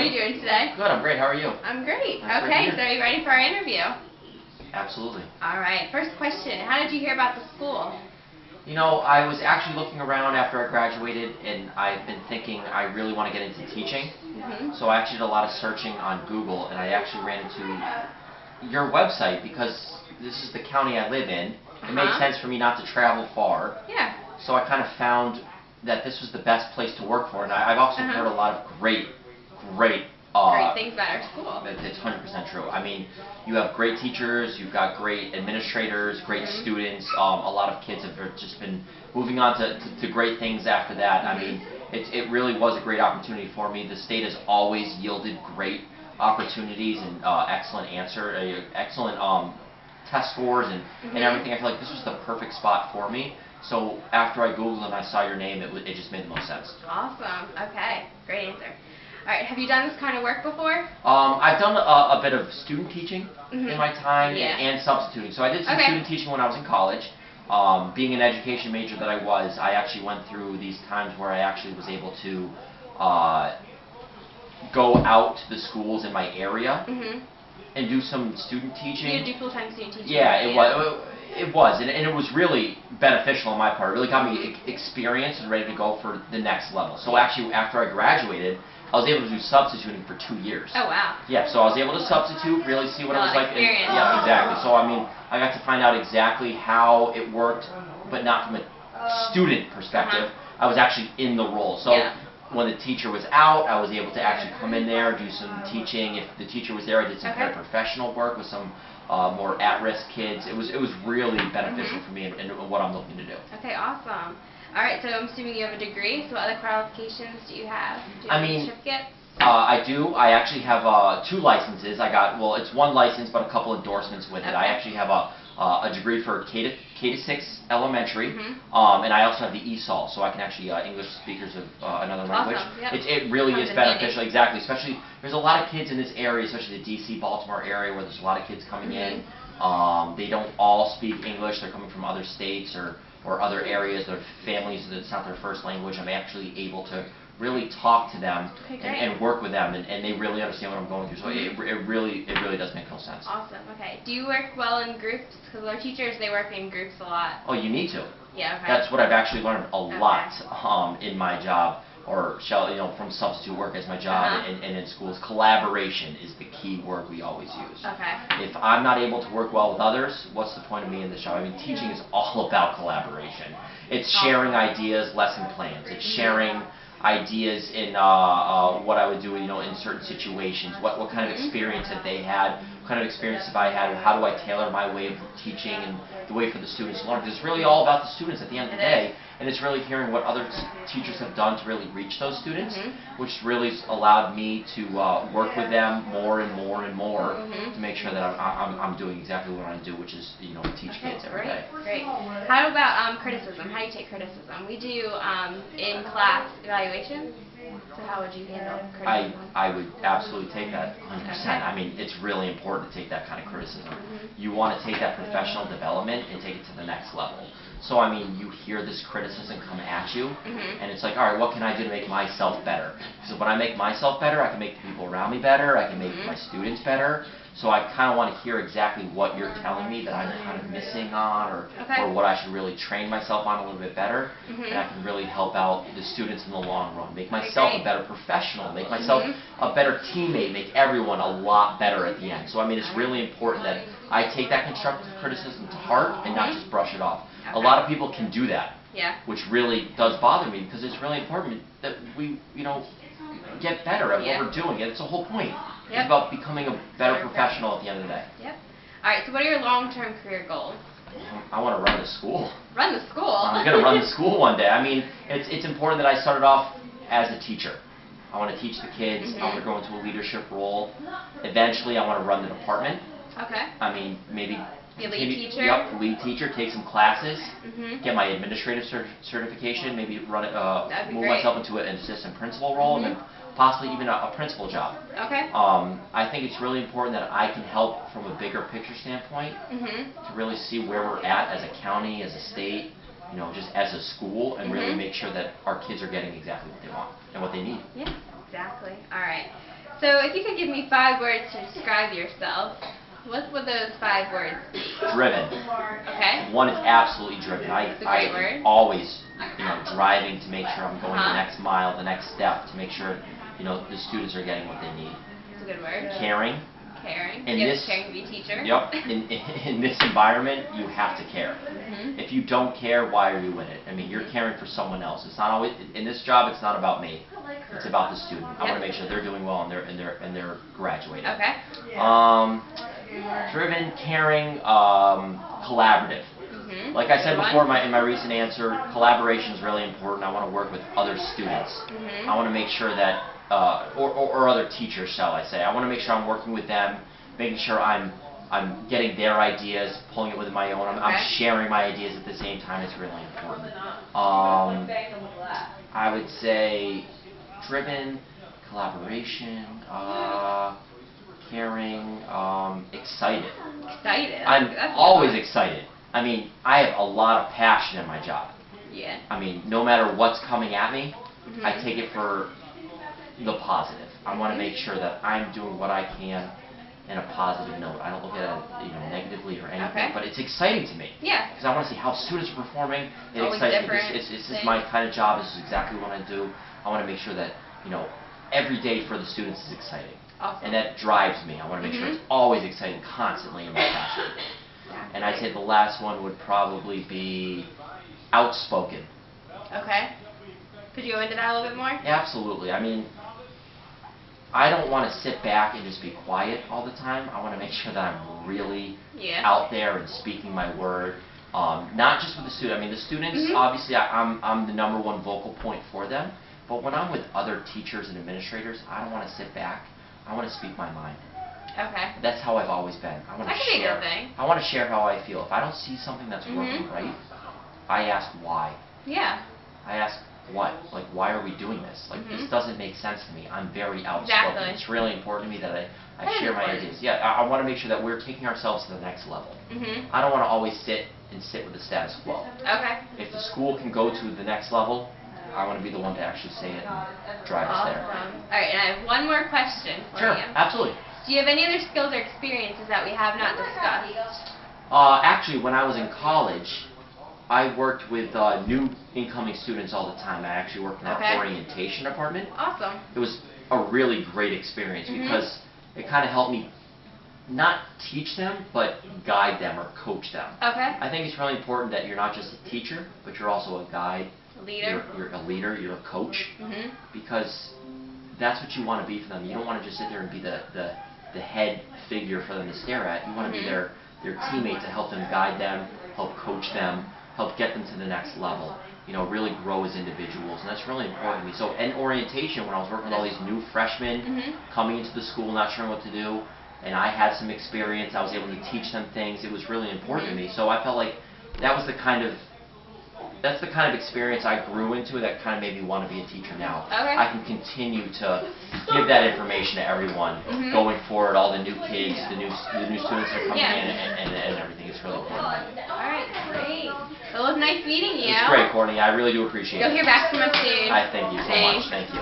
are you doing today? Good, I'm great. How are you? I'm great. That's Okay, great to so are you ready for our interview? Absolutely. All right, first question. How did you hear about the school? You know, I was actually looking around after I graduated, and I've been thinking I really want to get into teaching. So I actually did a lot of searching on Google, and I actually ran into your website because this is the county I live in. It made sense for me not to travel far. Yeah. So I kind of found that this was the best place to work for, and I've also heard a lot of great things about our school. It's 100% true. I mean, you have great teachers, you've got great administrators, great students. A lot of kids have just been moving on to great things after that. I mean, it really was a great opportunity for me. The state has always yielded great opportunities and excellent test scores and everything. I feel like this was the perfect spot for me. So after I Googled and I saw your name, it just made the most sense. Awesome. Okay. Great answer. All right. Have you done this kind of work before? I've done a bit of student teaching in my time and substituting. So I did some student teaching when I was in college. Being an education major that I was, I actually went through these times where I actually was able to go out to the schools in my area and do some student teaching. You did do full-time student teaching? Yeah, it was, and it was really beneficial on my part. It really got me experience and ready to go for the next level. So actually, after I graduated, I was able to do substituting for 2 years. Oh, wow. Yeah, so I was able to substitute, really see what it was like. Experience. Yeah, exactly. So, I mean, I got to find out exactly how it worked, but not from a student perspective. I was actually in the role. So when the teacher was out, I was able to actually come in there, do some teaching. If the teacher was there, I did some paraprofessional work with some more at-risk kids. It was really beneficial for me and what I'm looking to do. Okay, awesome. All right, so I'm assuming you have a degree. So what other qualifications do you have? Do you have any certificates? I do. I actually have 2 licenses. I got, well, it's 1 license, but a couple endorsements with it. I actually have a degree for K-6 elementary, and I also have the ESOL, so I can actually English speakers of another language. It really is beneficial, exactly. Especially, there's a lot of kids in this area, especially the D.C., Baltimore area, where there's a lot of kids coming in. They don't all speak English. They're coming from other states or other areas. Their families, it's not their first language. I'm actually able to really talk to them and work with them, and they really understand what I'm going through. So it really does make no sense. Awesome. Okay. Do you work well in groups? Because our teachers, they work in groups a lot. Oh, you need to. Yeah. Okay. That's what I've actually learned a lot in my job, or from substitute work as my job and in schools. Collaboration is the key word we always use. Okay. If I'm not able to work well with others, what's the point of me in this job? I mean, teaching is all about collaboration. It's sharing ideas, lesson plans. It's sharing ideas in what I would do, in certain situations. What kind of experience that they had, what kind of experience have I had, how do I tailor my way of teaching and the way for the students to learn. Because it's really all about the students at the end of the day, and it's really hearing what other teachers have done to really reach those students, which really allowed me to work with them more and more and more to make sure that I'm doing exactly what I do, which is teach kids every day. Great. How about criticism? How do you take criticism? We do in class evaluations. So how would you handle criticism? I would absolutely take that 100%. I mean, it's really important to take that kind of criticism. You want to take that professional development and take it to the next level. So, I mean, you hear this criticism come at you, and it's like, all right, what can I do to make myself better? So when I make myself better, I can make the people around me better, I can make my students better. So I kind of want to hear exactly what you're telling me that I'm kind of missing on, or what I should really train myself on a little bit better, and I can really help out the students in the long run, make myself a better professional, make myself a better teammate, make everyone a lot better at the end. So I mean, it's really important that I take that constructive criticism to heart and not just brush it off. A lot of people can do that, which really does bother me, because it's really important that we, get better at what we're doing. It's the whole point. It's about becoming a better professional at the end of the day. Yep. All right, so what are your long-term career goals? I want to run the school. Run the school? I'm going to run the school one day. I mean, it's important that I started off as a teacher. I want to teach the kids. I want to go into a leadership role. Eventually, I want to run the department. Okay. I mean, maybe be a lead teacher? Yep, lead teacher, take some classes, get my administrative certification, maybe move myself into an assistant principal role, and then possibly even a principal job. Okay. I think it's really important that I can help from a bigger picture standpoint to really see where we're at as a county, as a state, just as a school, and really make sure that our kids are getting exactly what they want and what they need. Yeah, exactly. All right. So if you could give me 5 words to describe yourself, what would those 5 words be? Driven. Okay. One is absolutely driven. That's a great word. Always, driving to make sure I'm going the Uh-huh. next mile, the next step, to make sure, the students are getting what they need. That's a good word. Caring. Caring. In Yes, this- caring to be a teacher. Yep. In this environment, you have to care. Mhm. If you don't care, why are you in it? I mean, you're caring for someone else. It's not always in this job. It's not about me. It's about the student. I want to make sure they're doing well and they're graduating. Okay. Driven, caring, collaborative. Mhm. Like I said Good before one. in my recent answer, collaboration is really important. I want to work with other students. Mhm. I want to make sure that, or other teachers, shall I say. I want to make sure I'm working with them, making sure I'm getting their ideas, pulling it with my own. I'm Okay. sharing my ideas at the same time. It's really important. I would say driven, collaboration, caring, excited. Excited. I'm That's a good always one. excited. I mean, I have a lot of passion in my job. Yeah. I mean, no matter what's coming at me, Mhm. I take it for the positive. I want to make sure that I'm doing what I can in a positive note. I don't look at it, negatively or anything, Okay. but it's exciting to me. Yeah. Because I want to see how students are performing. It Always excites me. different This is things. my kind of job. This is exactly what I do. I want to make sure that, every day for the students is exciting. Awesome. And that drives me. I want to make sure Mhm. it's always exciting, constantly in my passion. And I'd say the last one would probably be outspoken. Okay. Could you go into that a little bit more? Absolutely. I mean, I don't want to sit back and just be quiet all the time. I want to make sure that I'm really Yeah. out there and speaking my word. Not just with the student. I mean, the students, Mhm. obviously, I'm the number one vocal point for them. But when I'm with other teachers and administrators, I don't want to sit back. I want to speak my mind. Okay. That's how I've always been. I want That to could be a share. good thing. I want to share how I feel. If I don't see something that's Mhm. working right, I ask why. Yeah. I ask what? Like, why are we doing this? Like, Mhm. this doesn't make sense to me. I'm very outspoken. Exactly. It's really important to me that I That is share my important. ideas. Yeah, I want to make sure that we're taking ourselves to the next level. Mhm. I don't want to always sit with the status quo. Okay. If the school can go to the next level, I want to be the one to actually say it and drive us Awesome. there. All right, and I have one more question for Sure, you. absolutely. Do you have any other skills or experiences that we have not discussed? Actually, when I was in college, I worked with new incoming students all the time. I actually worked in our Okay. orientation department. Awesome. It was a really great experience Mhm. because it kind of helped me not teach them, but guide them or coach them. Okay. I think it's really important that you're not just a teacher, but you're also a guide. Leader. You're a leader. You're a coach. Mhm. Because that's what you want to be for them. You don't want to just sit there and be the head figure for them to stare at. You want to be Mhm. their teammate to help them guide them, help coach them, help get them to the next level. Really grow as individuals, and that's really important to me. So in orientation, when I was working with all these new freshmen Mhm. coming into the school, not sure what to do, and I had some experience, I was able to teach them things. It was really important to me. So I felt like that's the kind of experience I grew into that kind of made me want to be a teacher now. Okay. I can continue to give that information to everyone Mhm. going forward, all the new kids, the new students that are coming Yeah. in, and everything. It's really important. All right, great. Well, it was nice meeting you. It's great, Courtney. I really do appreciate You'll it. hear back from us soon. I thank you so much. Thanks. Thank you.